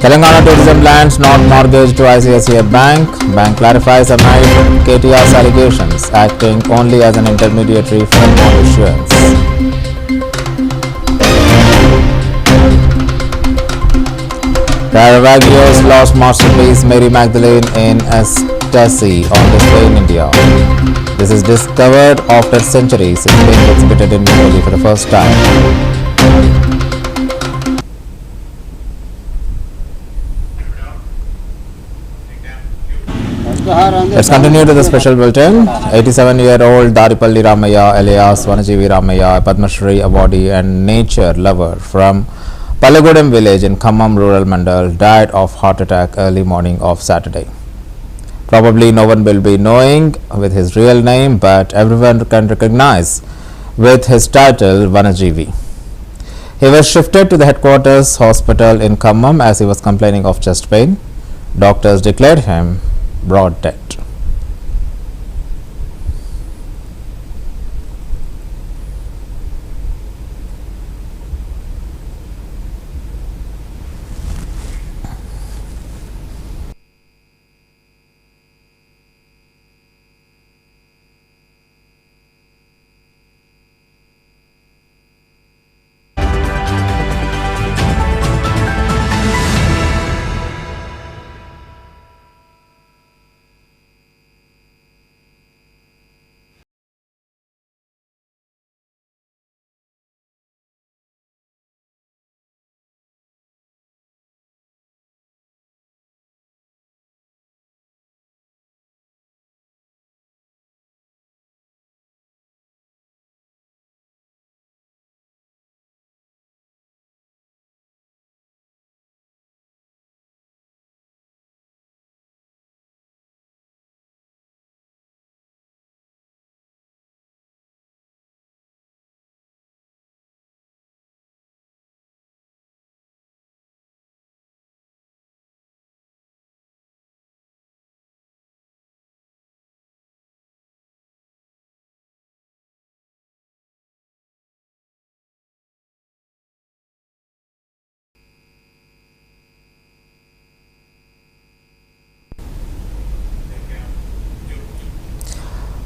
Telangana tourism lands not mortgaged to ICICI Bank. Bank clarifies amid KTR's allegations, acting only as an intermediary for bond issuance. Caravaggio's lost masterpiece Mary Magdalene in ecstasy on display in India. This is discovered after centuries. It's being exhibited in New Delhi for the first time. Let's continue to the special bulletin. 87-year-old Daripalli Ramaiah alias Vanajeevi Ramaiah, Padma Shri Awardee and nature lover from Palagudem village in Khammam rural mandal, died of heart attack early morning of Saturday. Probably no one will be knowing with his real name, but everyone can recognize with his title Vanajeevi. He was shifted to the headquarters hospital in Khammam as he was complaining of chest pain. Doctors declared him brought dead.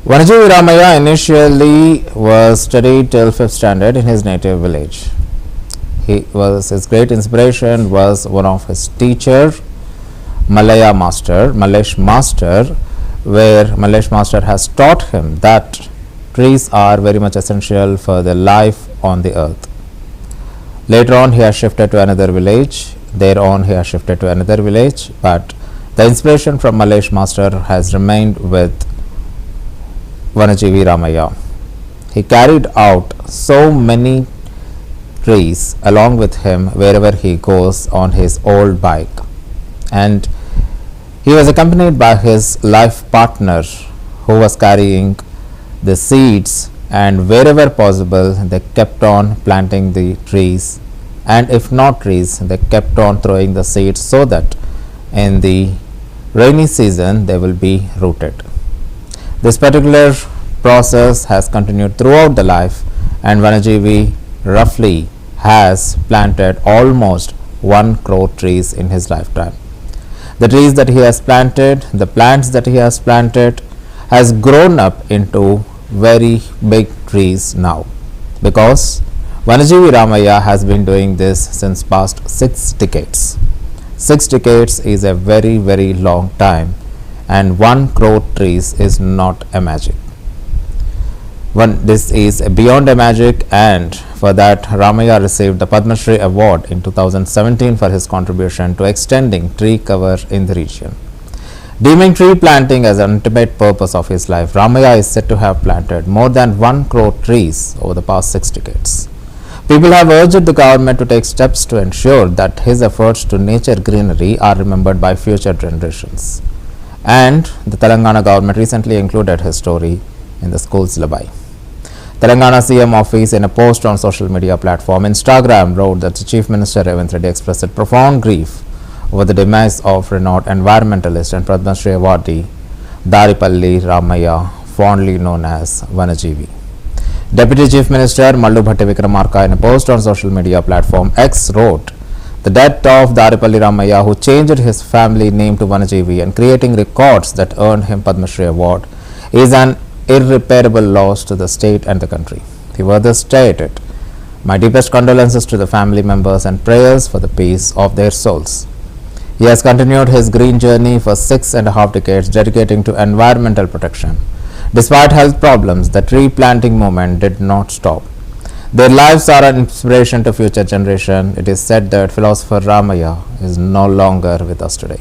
Vanajeevi Ramaiah initially was studied till 5th standard in his native village. His great inspiration was one of his teacher, Mallesh Master, where Mallesh Master has taught him that trees are very much essential for the life on the earth. Later on, he has shifted to another village. Thereon, he has shifted to another village, but the inspiration from Mallesh Master has remained with Vanajeevi Ramaiah. He carried out so many trees along with him wherever he goes on his old bike, and he was accompanied by his life partner who was carrying the seeds, and wherever possible they kept on planting the trees, and if not trees they kept on throwing the seeds so that in the rainy season they will be rooted. This particular process has continued throughout the life, and Vanajeevi roughly has planted almost 1 crore trees in his lifetime. The trees that he has planted, the plants that he has planted has grown up into very big trees now, because Vanajeevi Ramaiah has been doing this since past 6 decades. 6 decades is a very long time, and 1 crore trees is not a magic. This is beyond a magic, and for that Ramaiah received the Padma Shri Award in 2017 for his contribution to extending tree cover in the region. Deeming tree planting as an ultimate purpose of his life, Ramaiah is said to have planted more than 1 crore trees over the past 6 decades. People have urged the government to take steps to ensure that his efforts to nature greenery are remembered by future generations. And the Telangana government recently included his story in the school syllabi. Telangana CM office, in a post on social media platform Instagram, wrote that the Chief Minister Revanth Reddy expressed profound grief over the demise of renowned environmentalist and Padma Shri Awardee Daripalli Ramaiah, fondly known as Vanajeevi. Deputy Chief Minister Mallu Bhatti Vikramarka, in a post on social media platform X, wrote The death of Daripalli Ramaiah, who changed his family name to Vanajeevi and creating records that earned him Padma Shri Award, is an irreparable loss to the state and the country. He further stated, "My deepest condolences to the family members and prayers for the peace of their souls." He has continued his green journey for 6.5 decades, dedicating to environmental protection. Despite health problems, the tree planting movement did not stop. Their lives are an inspiration to future generation. It is said that philosopher Ramaiah is no longer with us today.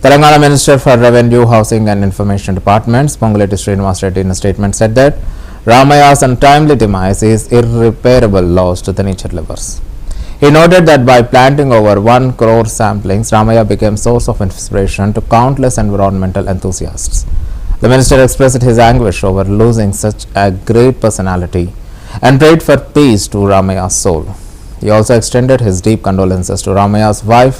Telangana Minister for Revenue, Housing and Information Departments, Ponguleti Srinivas Reddy, in a statement said that Ramayah's untimely demise is irreparable loss to the nature lovers. He noted that by planting over 1 crore samplings, Ramaiah became source of inspiration to countless environmental enthusiasts. The minister expressed his anguish over losing such a great personality and prayed for peace to Ramayah's soul. He also extended his deep condolences to Ramayah's wife,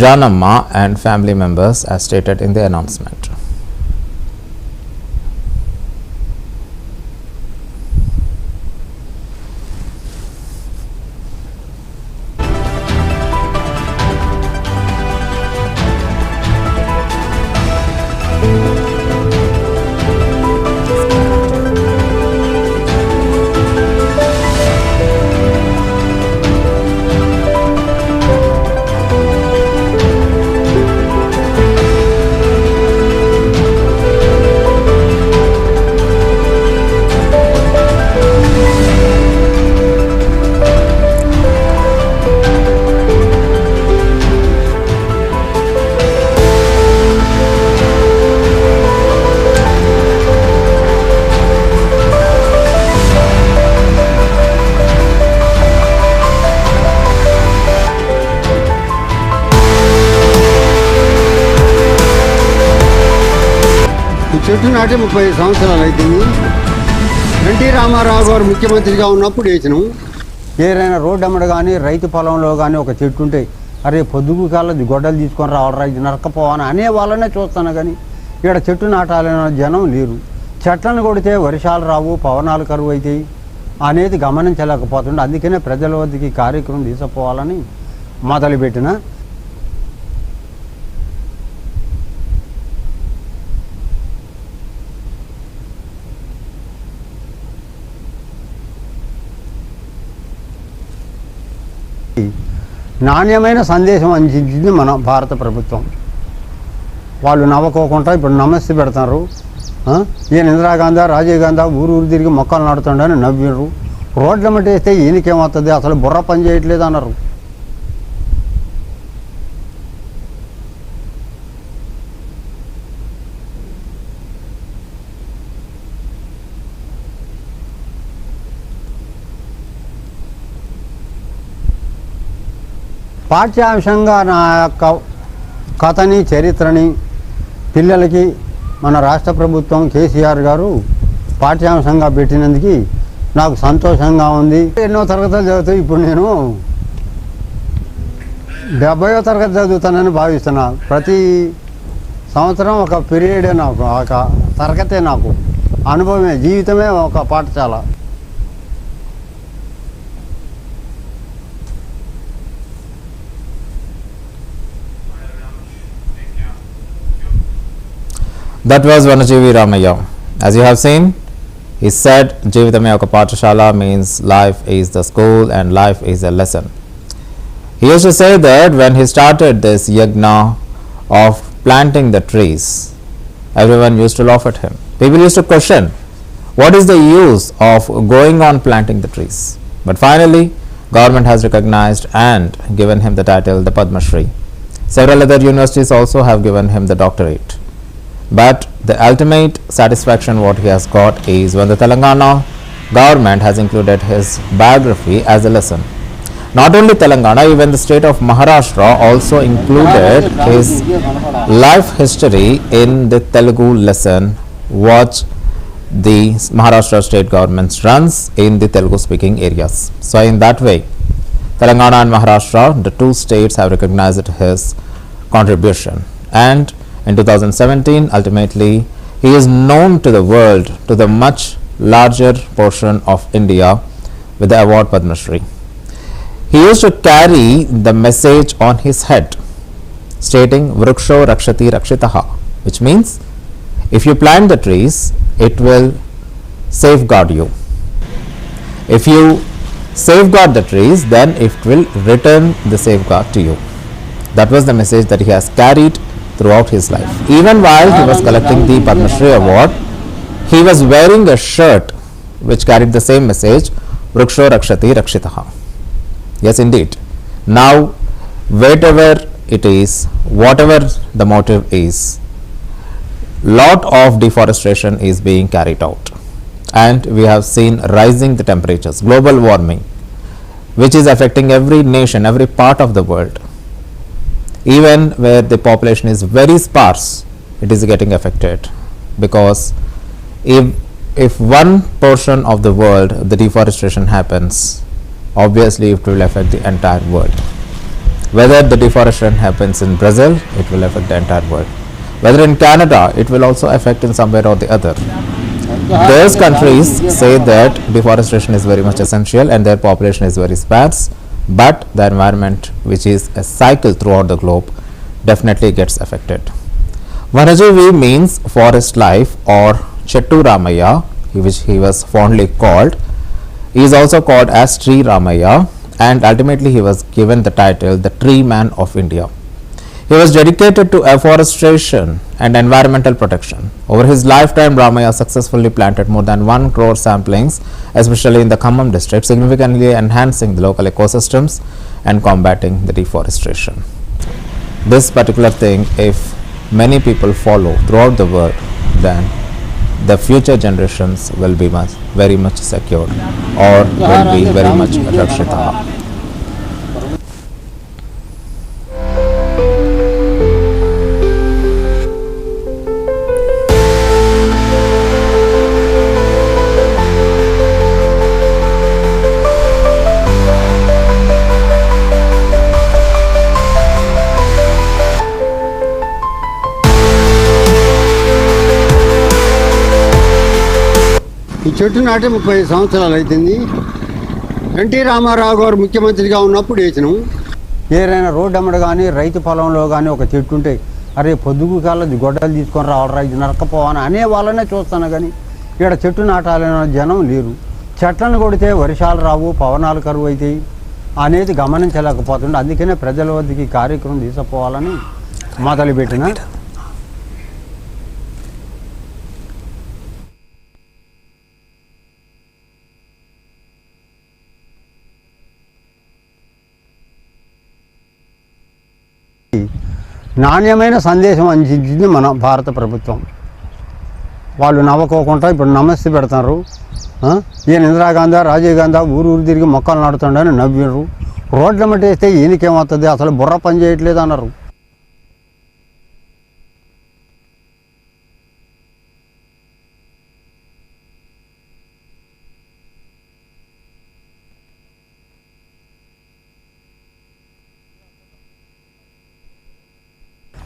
Janamma, and family members, as stated in the announcement. చెట్టు నాటి 30 సంవత్సరాలు అవుతుంది. NT Ramarao గారు ముఖ్యమంత్రిగా ఉన్నప్పుడు వేసినాం. ఏదైనా road అమ్మడ కానీ రైతు పొలంలో కానీ ఒక చెట్టు ఉంటే అరే పొద్దుగు కాలది గొడ్డలు తీసుకొని రావడరా ఇది నరకపోవని అనే వాళ్ళనే చూస్తాను. కానీ ఇక్కడ చెట్టు నాటాలనే జనం లేరు. చెట్లను కొడితే వర్షాలు రావు, పవనాలు కరువు అవుతాయి అనేది గమనించలేకపోతుండే. అందుకనే ప్రజల వద్దకి కార్యక్రమం తీసుకుపోవాలని మొదలుపెట్టిన. నాణ్యమైన సందేశం అందించింది మన భారత ప్రభుత్వం. వాళ్ళు నవ్వుకోకుండా ఇప్పుడు నమస్తే పెడతారు. ఈయన ఇందిరాగాంధీ, రాజీవ్ గాంధీ ఊరు తిరిగి మొక్కలు నాడుతుండని నవ్విర్రు. రోడ్ల మట్టి వేస్తే ఈయనకేమవుతుంది, అసలు బుర్ర పని చేయట్లేదు అన్నారు. పాఠ్యాంశంగా నా యొక్క కథని చరిత్రని పిల్లలకి మన రాష్ట్ర ప్రభుత్వం కేసీఆర్ గారు పాఠ్యాంశంగా పెట్టినందుకు నాకు సంతోషంగా ఉంది. ఎన్నో తరగతులు చదువుతాయి. ఇప్పుడు నేను 70వ తరగతి చదువుతానని భావిస్తున్నా. ప్రతి సంవత్సరం ఒక పీరియడే నాకు, ఒక తరగతే నాకు అనుభవమే, జీవితమే ఒక పాఠశాల. That was Vanajeevi Ramaiah. As you have seen, he said Jeevitame oka Pathashala means life is the school and life is a lesson. He used to say that when he started this yagna of planting the trees, everyone used to laugh at him. People used to question, what is the use of going on planting the trees? But finally, government has recognized and given him the title, the Padma Shri. Several other universities also have given him the doctorate. But the ultimate satisfaction what he has got is when the Telangana government has included his biography as a lesson. Not only Telangana, even the state of Maharashtra also included his life history in the Telugu lesson what the Maharashtra state government runs in the Telugu speaking areas. So in that way, Telangana and Maharashtra, the two states, have recognized his contribution. And in 2017, ultimately, he is known to the world, to the much larger portion of India, with the award Padma Shri. He used to carry the message on his head, stating Vriksho Rakshati Rakshitaha, which means if you plant the trees, it will safeguard you. If you safeguard the trees, then it will return the safeguard to you. That was the message that he has carried throughout his life. Even while he was collecting the Padma Shri Award, he was wearing a shirt which carried the same message, Vriksho Rakshati Rakshitaha. Yes, indeed. Now, whatever it is, whatever the motive is, lot of deforestation is being carried out, and we have seen rising the temperatures, global warming, which is affecting every nation, every part of the world. Even where the population is very sparse, it is getting affected, because if one portion of the world the deforestation happens, obviously it will affect the entire world. Whether the deforestation happens in Brazil, it will affect the entire world. Whether in Canada, it will also affect in some way or the other. Those countries say that deforestation is very much essential and their population is very sparse, but the environment, which is a cycle throughout the globe, definitely gets affected. Vanajeevi means forest life, or Chettu Ramaiah, which he was fondly called. He is also called as Shri Ramaiah, and ultimately he was given the title the Tree Man of India. He was dedicated to afforestation and environmental protection. Over his lifetime, Ramaiah successfully planted more than 1 crore samplings, especially in the Khammam district, significantly enhancing the local ecosystems and combating the deforestation. This particular thing, if many people follow throughout the world, then the future generations will be very much secured, or will be very much rakshita. ఈ చెట్టు నాటి 30 సంవత్సరాలు అవుతుంది. NT Ramarao గారు ముఖ్యమంత్రిగా ఉన్నప్పుడు వేసినాం. ఏదైనా రోడ్డు అమ్మడు కానీ రైతు పొలంలో కానీ ఒక చెట్టు ఉంటే, అరే పొద్దుగు కాళ్ళది గొడ్డలు తీసుకొని రావాలరా, ఇది నరకపోవాలని అనే వాళ్ళనే చూస్తాను. కానీ ఇక్కడ చెట్టు నాటాలనే జనం లేరు. చెట్లను కొడితే వర్షాలు రావు, పవనాలు కరువు అవుతాయి అనేది గమనించలేకపోతుండే. అందుకనే ప్రజల వద్దకి కార్యక్రమం తీసుకుపోవాలని మొదలుపెట్టిన. నాణ్యమైన సందేశం అందించింది మన భారత ప్రభుత్వం. వాళ్ళు నవ్వుకోకుండా ఇప్పుడు నమస్తే పెడతారు. ఈయన ఇందిరాగాంధీ, రాజీవ్ గాంధీ ఊరు తిరిగి మొక్కలు నాటుతుండని నవ్విరు. రోడ్ల మట్టి వేస్తే ఈయనకేమవుతుంది, అసలు బుర్ర పని చేయట్లేదు అన్నారు.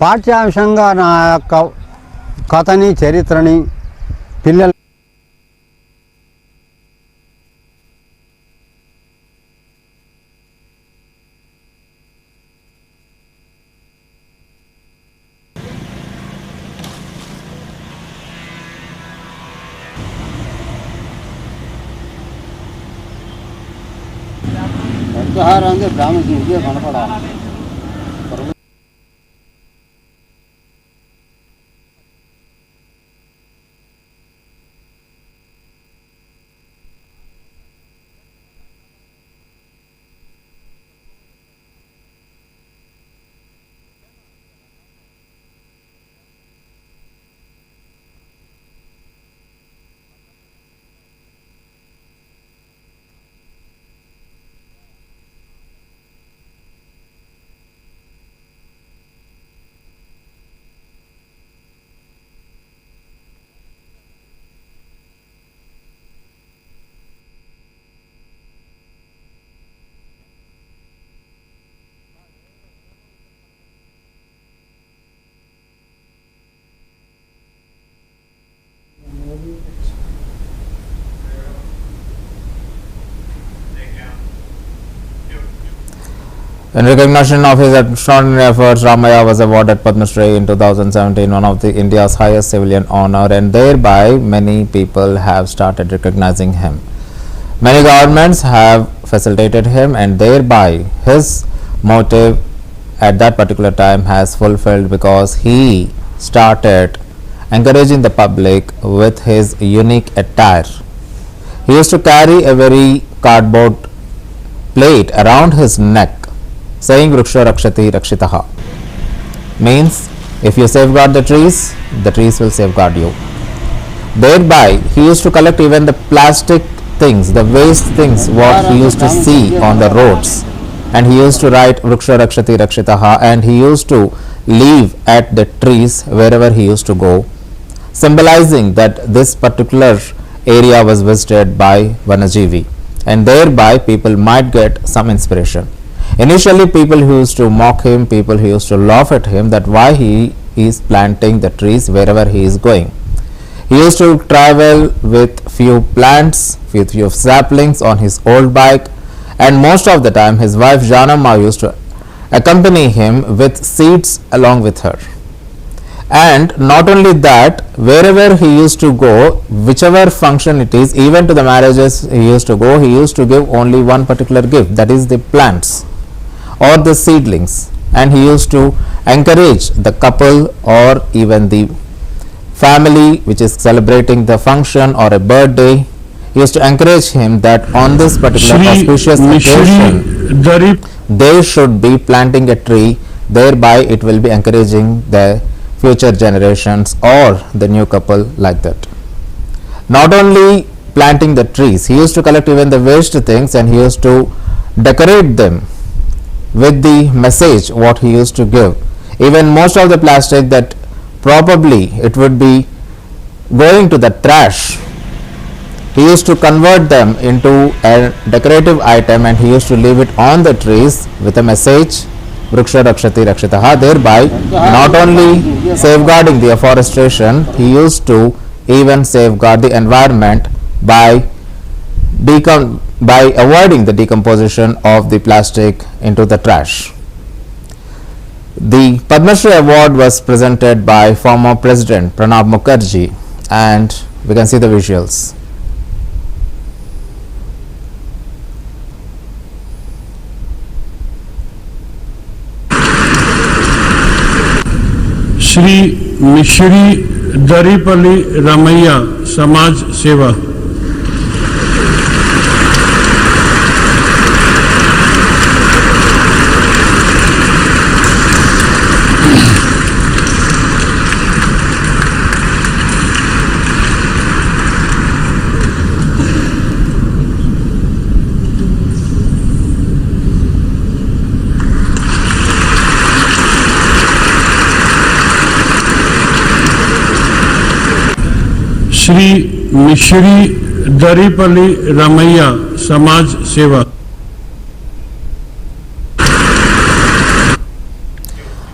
పాఠ్యాంశంగా నా యొక్క కథని, చరిత్రని పిల్లలు అంటే బ్రాహ్మణుడికి కనపడాలి. In recognition of his extraordinary efforts, Ramaiah was awarded Padma Shri in 2017, one of the India's highest civilian honor, and thereby many people have started recognizing him. Many governments have facilitated him, and thereby his motive at that particular time has fulfilled, because he started encouraging the public with his unique attire. He used to carry a very cardboard plate around his neck saying Vriksha Rakshati Rakshitaha, means if you safeguard the trees will safeguard you. Thereby he used to collect even the plastic things, the waste things what he used to see on the roads, and he used to write Vriksha Rakshati Rakshitaha, and he used to leave at the trees wherever he used to go, symbolizing that this particular area was visited by Vanajeevi, and thereby people might get some inspiration. Initially people who used to mock him, people who used to laugh at him, that why he is planting the trees wherever he is going. He used to travel with few plants, with few saplings on his old bike, and most of the time his wife Janamma used to accompany him with seeds along with her. And not only that, wherever he used to go, whichever function it is, even to the marriages he used to go, he used to give only one particular gift, that is the plants or the seedlings, and he used to encourage the couple or even the family which is celebrating the function or a birthday. He used to encourage him that on this particular auspicious occasion they should be planting a tree, thereby it will be encouraging the future generations or the new couple like that. Not only planting the trees, he used to collect even the waste things, and he used to decorate them with the message what he used to give. Even most of the plastic that probably it would be going to the trash, he used to convert them into a decorative item, and he used to leave it on the trees with a message Vriksha Rakshati Rakshitaha, thereby not only safeguarding the afforestation, he used to even safeguard the environment by avoiding the decomposition of the plastic into the trash. The Padma Shri Award was presented by former President Pranab Mukherjee, and we can see the visuals. Shri Daripalli Ramaiah Samaj Seva. Shri Daripalli Ramaiah Samaj Seva.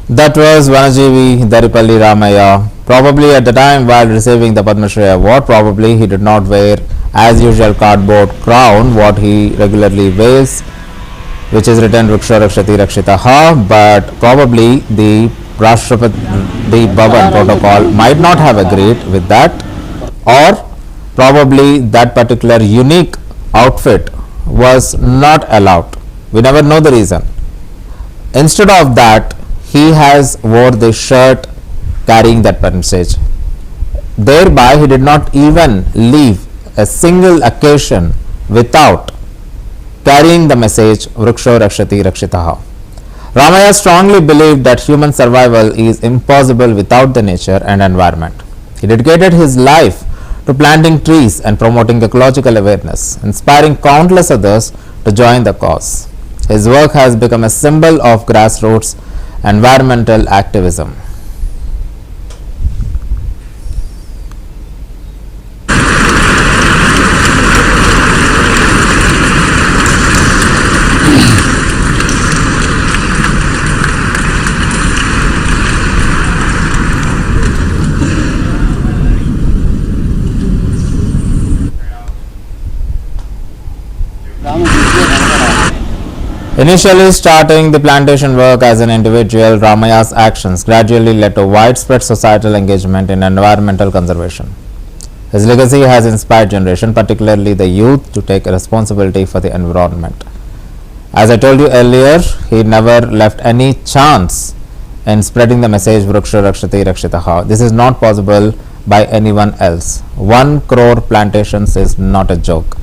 That was Vanajeevi Daripalli Ramaiah. Probably at the time while receiving the Padma Shri Award, probably he did not wear as usual cardboard crown what he regularly wears, which is written Vriksha Rakshati Rakshitaha, but probably the Bhavan protocol might not have agreed with that, or probably that particular unique outfit was not allowed. We never know the reason. Instead of that, he has wore the shirt carrying that message. Thereby he did not even leave a single occasion without carrying the message Vriksha Rakshati Rakshitaha. Ramaiah strongly believed that human survival is impossible without the nature and environment. He dedicated his life to planting trees and promoting ecological awareness, inspiring countless others to join the cause. His work has become a symbol of grassroots environmental activism. Initially starting the plantation work as an individual, Ramaya's actions gradually led to widespread societal engagement in environmental conservation. His legacy has inspired generation, particularly the youth, to take responsibility for the environment. As I told you earlier, he never left any chance in spreading the message Vriksha Rakshati Rakshitaha. This is not possible by anyone else. 1 crore plantations is not a joke.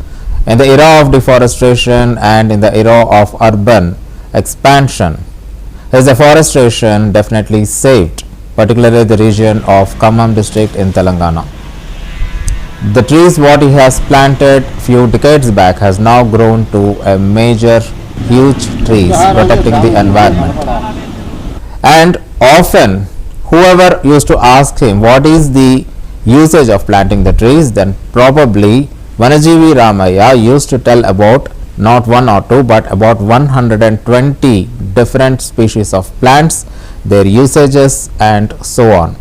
In the era of deforestation and in the era of urban expansion, his deforestation definitely saved, particularly the region of Khammam district in Telangana. The trees what he has planted few decades back has now grown to a major huge trees protecting the environment. And often whoever used to ask him what is the usage of planting the trees, then probably Vanajeevi Ramaiah used to tell about not 1 or 2 but about 120 different species of plants, their usages and so on.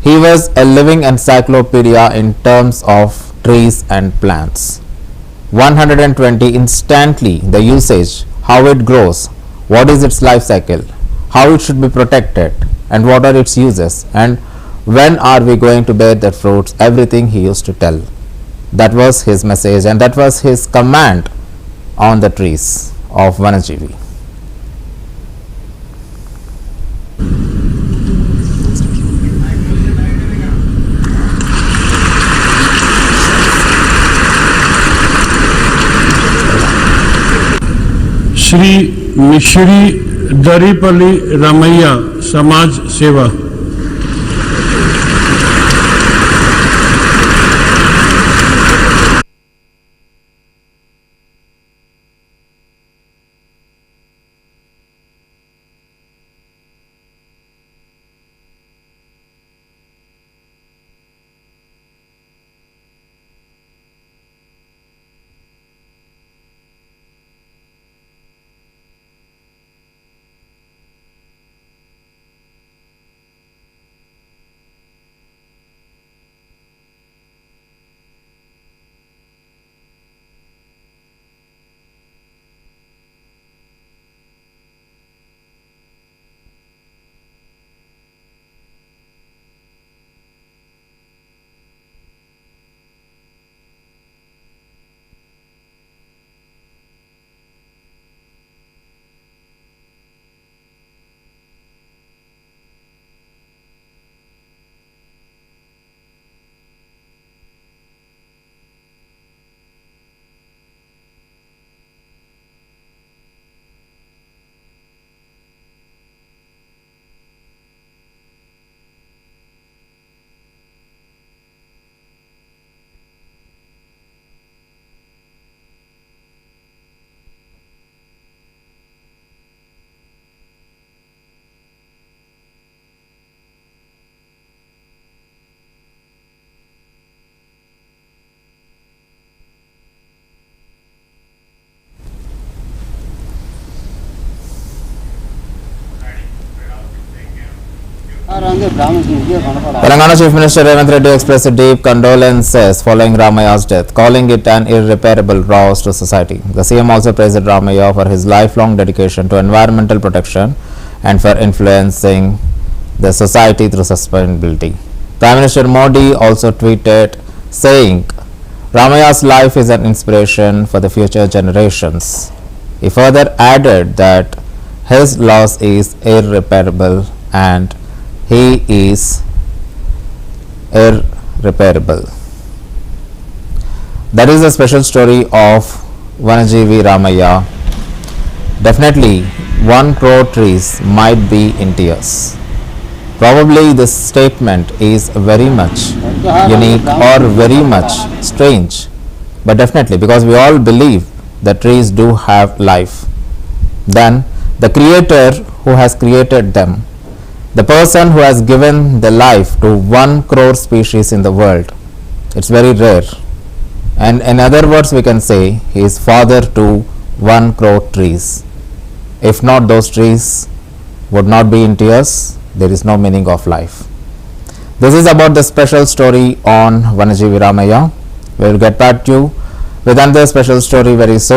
He was a living encyclopedia in terms of trees and plants. 120 instantly the usage, how it grows, what is its life cycle, how it should be protected and what are its uses and when are we going to bear the fruits, everything he used to tell. That was his message and that was his command on the trees of Vanajeevi. Shri Daripalli Ramaiah Samaj Seva. Telangana Chief Minister Revanth Reddy expressed deep condolences following Ramayah's death, calling it an irreparable loss to society. The CM also praised Ramaiah for his lifelong dedication to environmental protection and for influencing the society through sustainability. Prime Minister Modi also tweeted saying, Ramayah's life is an inspiration for the future generations. He further added that his loss is irreparable and he is irreparable. That is the special story of Vanajeevi Ramaiah. Definitely 1 crore trees might be in tears. Probably this statement is very much unique or very much strange, but definitely because we all believe that trees do have life. Then the creator who has created them, the person who has given the life to 1 crore species in the world, it's very rare. And in other words, we can say he is father to 1 crore trees. If not, those trees would not be in tears. There is no meaning of life. This is about the special story on Vanajeevi Ramaiah. We will get back to you with another special story very soon.